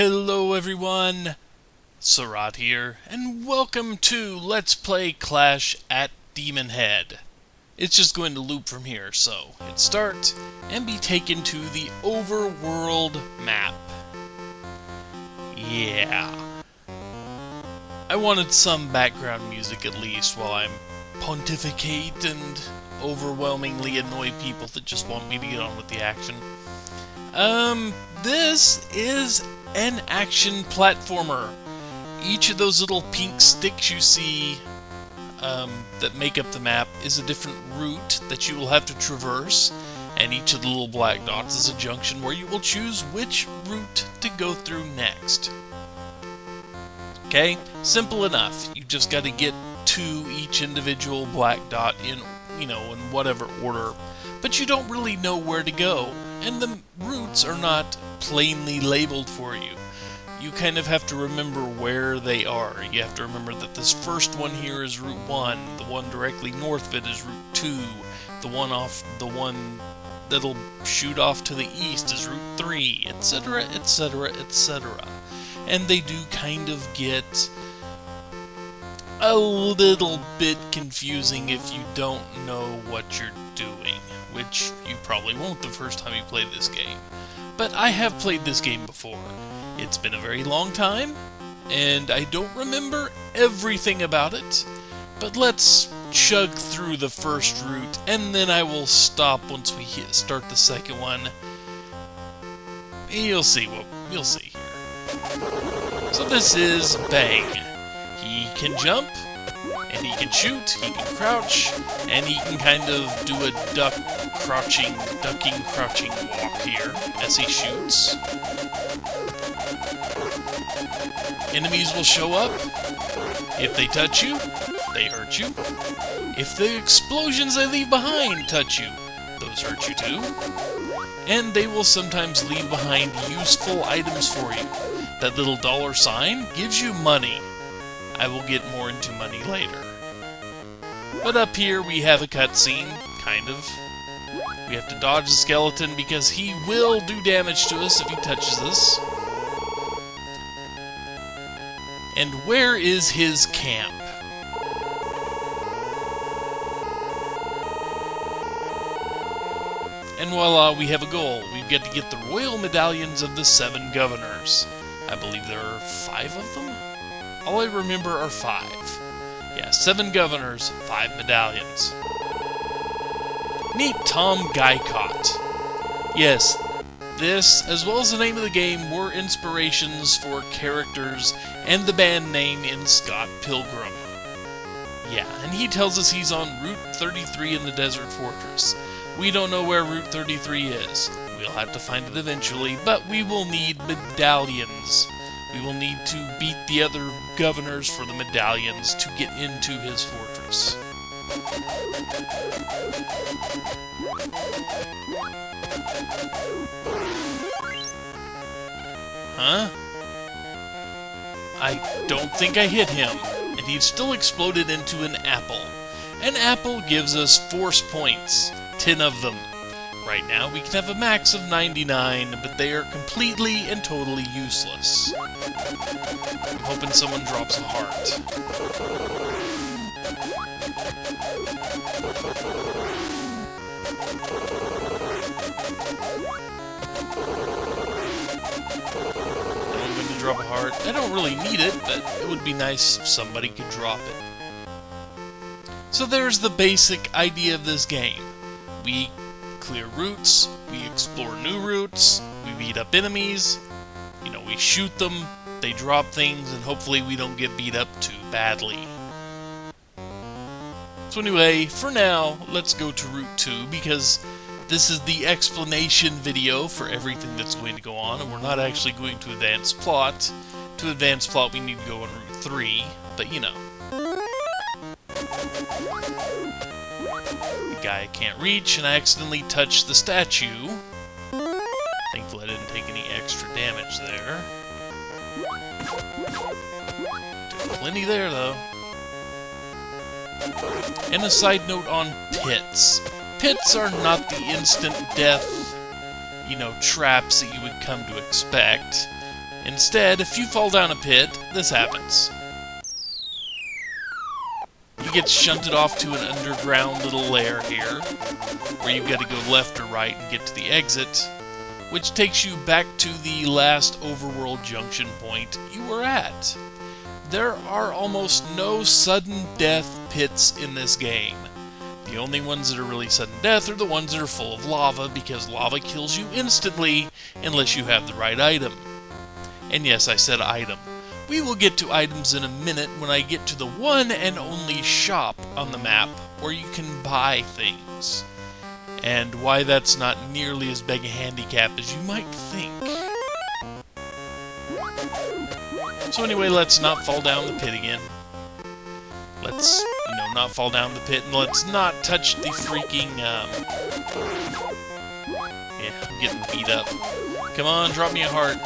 Hello everyone, Sarat here, and welcome to Let's Play Clash at Demonhead. It's just going to loop from here, so hit start and be taken to the overworld map. Yeah. I wanted some background music at least while I pontificate and overwhelmingly annoy people that just want me to get on with the action. This is an action platformer. Each of those little pink sticks you see that make up the map is a different route that you will have to traverse, and each of the little black dots is a junction where you will choose which route to go through next. Okay? Simple enough. You just got to get to each individual black dot in whatever order. But you don't really know where to go, and the routes are not plainly labeled for you. You kind of have to remember where they are. You have to remember that this first one here is Route 1, the one directly north of it is Route 2, the one that'll shoot off to the east is Route 3, etc., etc., etc. And they do kind of get a little bit confusing if you don't know what you're doing, which you probably won't the first time you play this game. But I have played this game before. It's been a very long time, and I don't remember everything about it, but let's chug through the first route, and then I will stop once we start the second one. You'll see here. So this is Bang. He can jump, and he can shoot, he can crouch, and he can kind of do a ducking, crouching walk here as he shoots. Enemies will show up. If they touch you, they hurt you. If the explosions they leave behind touch you, those hurt you too. And they will sometimes leave behind useful items for you. That little $sign gives you money. I will get more into money later. But up here we have a cutscene, kind of. We have to dodge the skeleton because he will do damage to us if he touches us. And where is his camp? And voila, we have a goal. We've got to get the royal medallions of the 7 governors. I believe there are 5 of them? All I remember are 5. Yeah, 7 governors, 5 medallions. Meet Tom Guycott. Yes, this, as well as the name of the game, were inspirations for characters and the band name in Scott Pilgrim. Yeah, and he tells us he's on Route 33 in the Desert Fortress. We don't know where Route 33 is. We'll have to find it eventually, but we will need medallions. We will need to beat the other governors for the medallions to get into his fortress. Huh? I don't think I hit him, and he's still exploded into an apple. An apple gives us force points, 10 of them. Right now we can have a max of 99, but they are completely and totally useless. I'm hoping someone drops a heart. I'm going to drop a heart. I don't really need it, but it would be nice if somebody could drop it. So there's the basic idea of this game. We clear routes, we explore new routes, we beat up enemies, we shoot them, they drop things, and hopefully we don't get beat up too badly. So anyway, for now, let's go to Route 2, because this is the explanation video for everything that's going to go on, and we're not actually going to advance plot. To advance plot, we need to go on Route 3, but you know. The guy I can't reach, and I accidentally touched the statue. Thankfully I didn't take any extra damage there. Did plenty there, though. And a side note on pits. Pits are not the instant death, traps that you would come to expect. Instead, if you fall down a pit, this happens. You get shunted off to an underground little lair here, where you've got to go left or right and get to the exit, which takes you back to the last overworld junction point you were at. There are almost no sudden death pits in this game. The only ones that are really sudden death are the ones that are full of lava, because lava kills you instantly unless you have the right item. And yes, I said item. We will get to items in a minute when I get to the one and only shop on the map where you can buy things. And why that's not nearly as big a handicap as you might think. So anyway, let's not fall down the pit again. Let's, not fall down the pit, and let's not touch the freaking, yeah, I'm getting beat up. Come on, drop me a heart.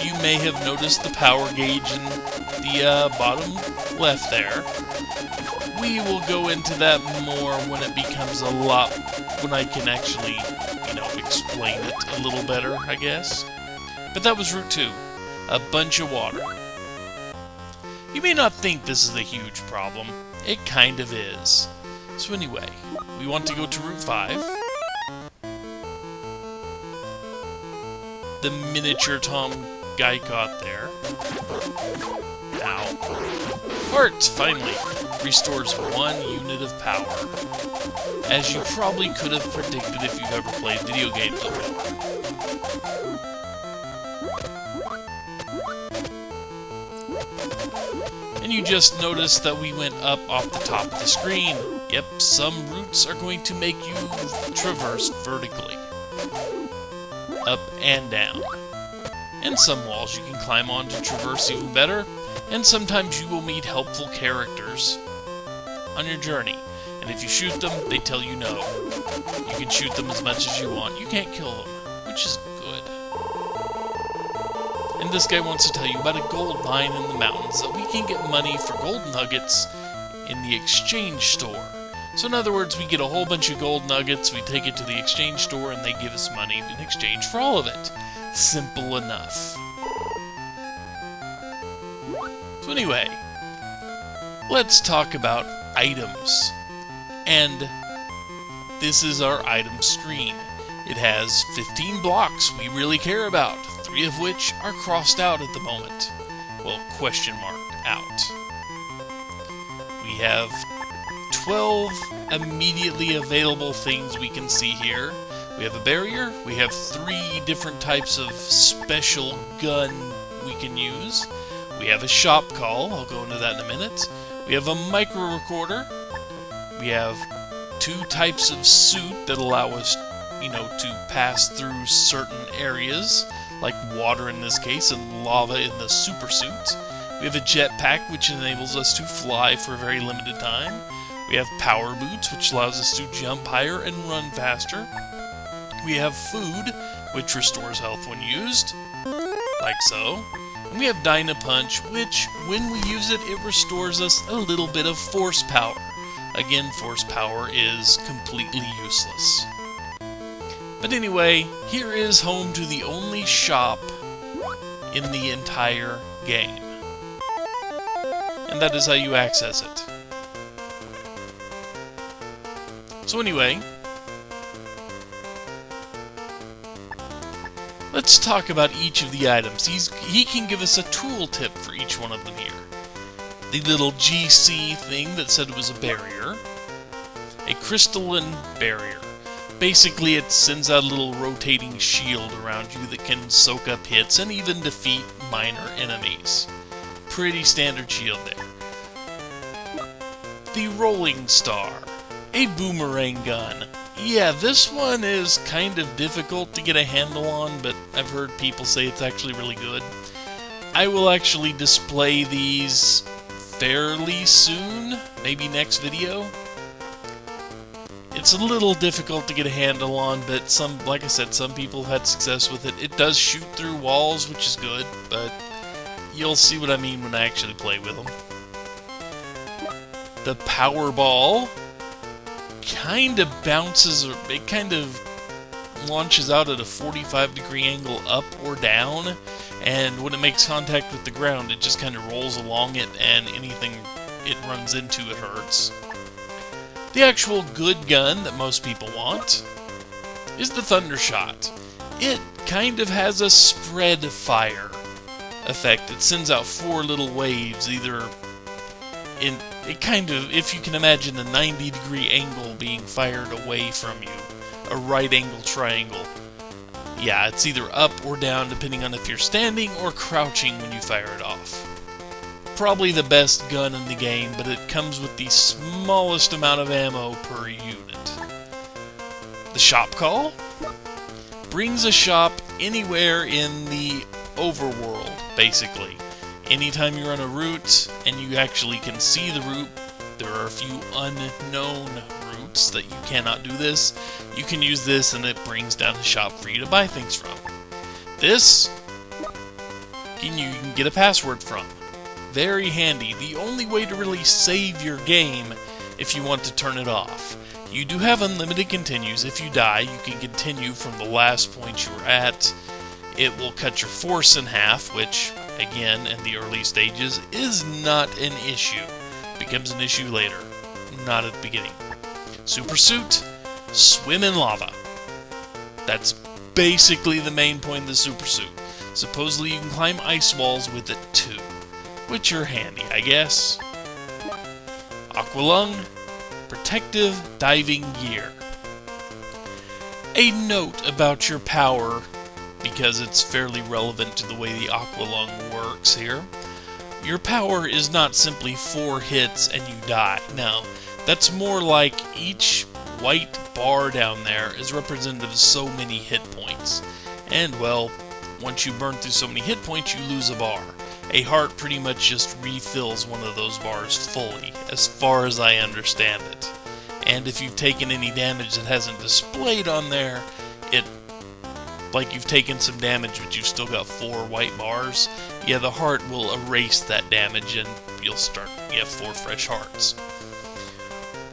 You may have noticed the power gauge in the bottom left there. We will go into that more when it becomes a lot, when I can actually, explain it a little better, I guess. But that was Route 2. A bunch of water. You may not think this is a huge problem. It kind of is. So anyway, we want to go to Route 5. The miniature Tom guy got there. Ow. Heart, finally, restores 1 unit of power. As you probably could have predicted if you've ever played video games before. And you just noticed that we went up off the top of the screen. Yep, some routes are going to make you traverse vertically. Up and down. And some walls you can climb on to traverse even better, and sometimes you will meet helpful characters on your journey. And if you shoot them, they tell you no. You can shoot them as much as you want. You can't kill them, which is good. And this guy wants to tell you about a gold mine in the mountains that we can get money for gold nuggets in the exchange store. So in other words, we get a whole bunch of gold nuggets, we take it to the exchange store, and they give us money in exchange for all of it. Simple enough. So anyway, let's talk about items. And this is our item screen. It has 15 blocks we really care about, 3 of which are crossed out at the moment. Well, question marked out. We have 12 immediately available things we can see here. We have a barrier, we have 3 different types of special gun we can use. We have a shop call, I'll go into that in a minute. We have a micro recorder. We have 2 types of suit that allow us, to pass through certain areas, like water in this case and lava in the super suit. We have a jetpack, which enables us to fly for a very limited time. We have power boots, which allows us to jump higher and run faster. We have food, which restores health when used, like so. And we have Dyna Punch, which, when we use it, it restores us a little bit of force power. Again, force power is completely useless. But anyway, here is home to the only shop in the entire game. And that is how you access it. So anyway, let's talk about each of the items. He can give us a tool tip for each one of them here. The little GC thing that said it was a barrier. A crystalline barrier. Basically, it sends out a little rotating shield around you that can soak up hits and even defeat minor enemies. Pretty standard shield there. The Rolling Star. A boomerang gun. Yeah, this one is kind of difficult to get a handle on, but I've heard people say it's actually really good. I will actually display these fairly soon, maybe next video. It's a little difficult to get a handle on, but like I said, some people have had success with it. It does shoot through walls, which is good, but you'll see what I mean when I actually play with them. The Powerball kind of bounces, or it kind of launches out at a 45-degree angle up or down, and when it makes contact with the ground, it just kind of rolls along it, and anything it runs into, it hurts. The actual good gun that most people want is the Thundershot. It kind of has a spread fire effect. It sends out 4 little waves, either in it kind of, if you can imagine a 90-degree angle being fired away from you, a right angle triangle. Yeah, it's either up or down depending on if you're standing or crouching when you fire it off. Probably the best gun in the game, but it comes with the smallest amount of ammo per unit. The Shop Call brings a shop anywhere in the overworld, basically. Anytime you're on a route and you actually can see the route, there are a few unknown routes that you cannot do this. You can use this and it brings down the shop for you to buy things from. This you can get a password from. Very handy. The only way to really save your game if you want to turn it off. You do have unlimited continues. If you die, you can continue from the last point you were at. It will cut your force in half, which, again, in the early stages, is not an issue. Becomes an issue later, not at the beginning. Super Suit, swim in lava. That's basically the main point of the Super Suit. Supposedly you can climb ice walls with it too, which are handy, I guess. Aqualung, protective diving gear. A note about your power, because it's fairly relevant to the way the Aqualung works here. Your power is not simply 4 hits and you die. No, that's more like each white bar down there is representative of so many hit points. And, well, once you burn through so many hit points, you lose a bar. A heart pretty much just refills one of those bars fully, as far as I understand it. And if you've taken any damage that hasn't displayed on there, like you've taken some damage but you've still got 4 white bars, yeah, the heart will erase that damage and you have 4 fresh hearts.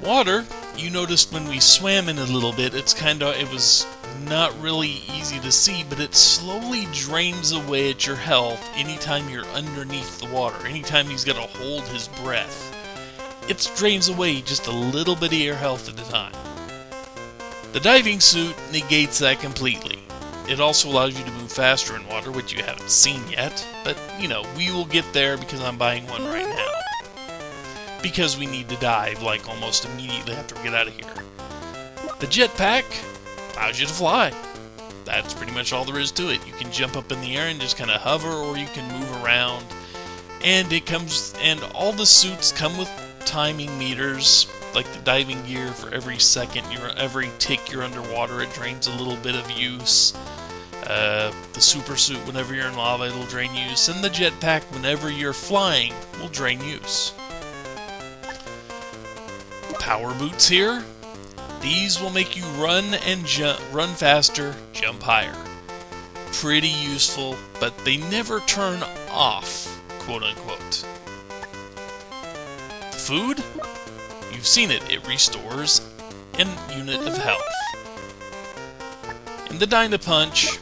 Water, you noticed when we swam in a little bit, it was not really easy to see, but it slowly drains away at your health anytime you're underneath the water, anytime he's got to hold his breath. It drains away just a little bit of your health at a time. The diving suit negates that completely. It also allows you to move faster in water, which you haven't seen yet, but, we will get there because I'm buying one right now. Because we need to dive, like, almost immediately after we get out of here. The jetpack allows you to fly. That's pretty much all there is to it. You can jump up in the air and just kind of hover, or you can move around. And all the suits come with timing meters, like the diving gear. For every second, every tick you're underwater, it drains a little bit of use. The super suit, whenever you're in lava, it'll drain use, and the jetpack, whenever you're flying, will drain use. Power boots here. These will make you run faster, jump higher. Pretty useful, but they never turn off, quote unquote. The food? You've seen it. It restores an unit of health. And the Dynapunch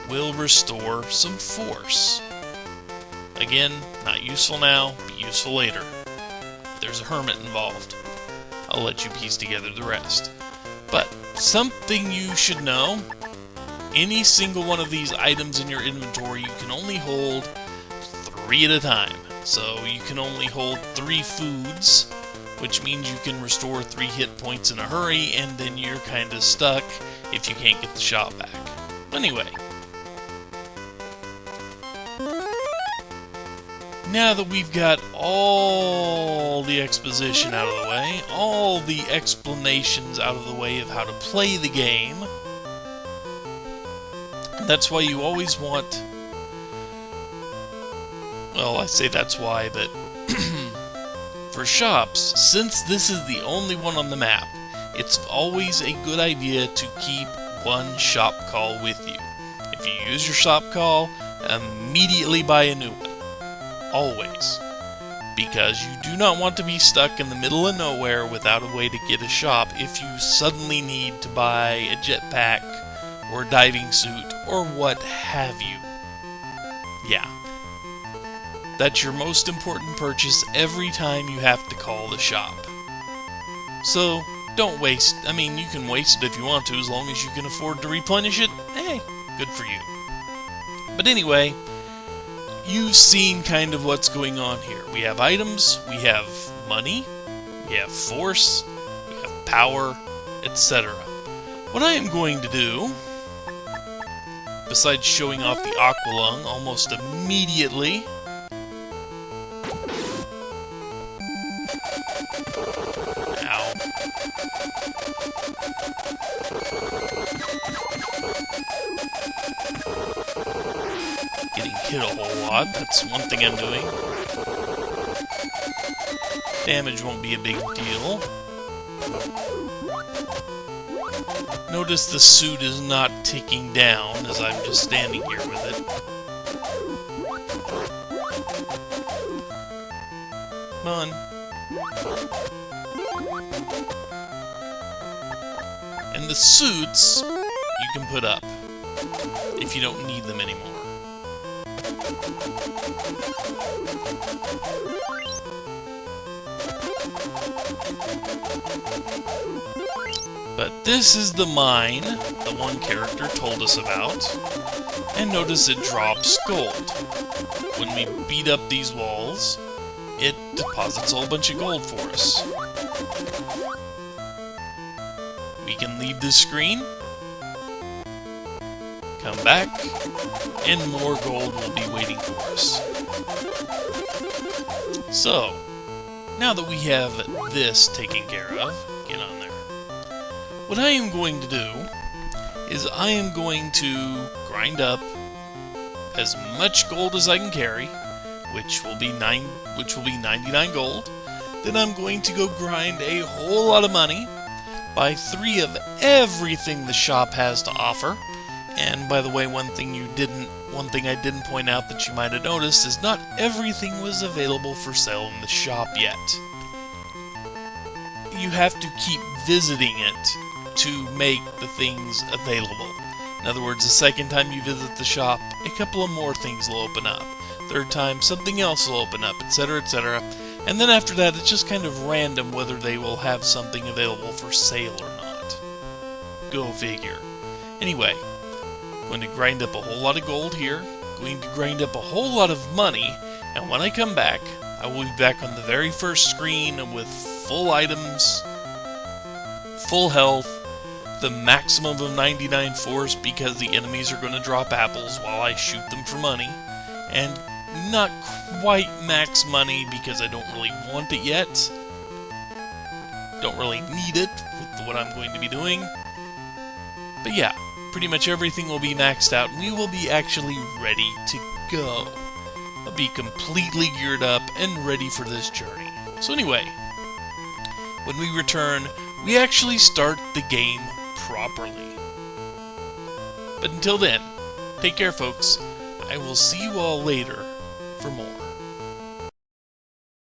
will restore some force. Again, not useful now, but useful later. There's a hermit involved. I'll let you piece together the rest. But something you should know, any single one of these items in your inventory, you can only hold 3 at a time. So you can only hold 3 foods, which means you can restore 3 hit points in a hurry, and then you're kinda stuck if you can't get the shop back. Anyway, now that we've got all the exposition out of the way, all the explanations out of the way of how to play the game, that's why you always want... Well, I say that's why, but for shops, since this is the only one on the map, it's always a good idea to keep one shop call with you. If you use your shop call, immediately buy a new one. Always. because you do not want to be stuck in the middle of nowhere without a way to get a shop if you suddenly need to buy a jetpack or a diving suit or what have you. Yeah. That's your most important purchase every time you have to call the shop. So, don't waste. I mean, you can waste it if you want to, as long as you can afford to replenish it. Hey, good for you. But anyway, you've seen kind of what's going on here. We have items, we have money, we have force, we have power, etc. What I am going to do, besides showing off the Aqua Lung almost immediately, ow. Getting hit a whole lot, that's one thing I'm doing. Damage won't be a big deal. Notice the suit is not ticking down as I'm just standing here with it. Come on. And the suits you can put up if you don't need them anymore. But this is the mine the one character told us about, and notice it drops gold. When we beat up these walls, it deposits a whole bunch of gold for us. We can leave this screen, come back, and more gold will be waiting for us. So, now that we have this taken care of, get on there. What I am going to do is I am going to grind up as much gold as I can carry, which will be 99 gold. Then I'm going to go grind a whole lot of money, buy 3 of everything the shop has to offer. And by the way, one thing I didn't point out that you might have noticed is not everything was available for sale in the shop yet. You have to keep visiting it to make the things available. In other words, the second time you visit the shop, a couple of more things will open up. Third time, something else will open up, etc., etc. And then after that, it's just kind of random whether they will have something available for sale or not. Go figure. Anyway, going to grind up a whole lot of gold here, going to grind up a whole lot of money, and when I come back, I will be back on the very first screen with full items, full health, the maximum of 99 force because the enemies are going to drop apples while I shoot them for money, and not quite max money because I don't really want it yet. Don't really need it with what I'm going to be doing. But yeah, pretty much everything will be maxed out and we will be actually ready to go. I'll be completely geared up and ready for this journey. So anyway, when we return, we actually start the game properly. But until then, take care folks. I will see you all later for more.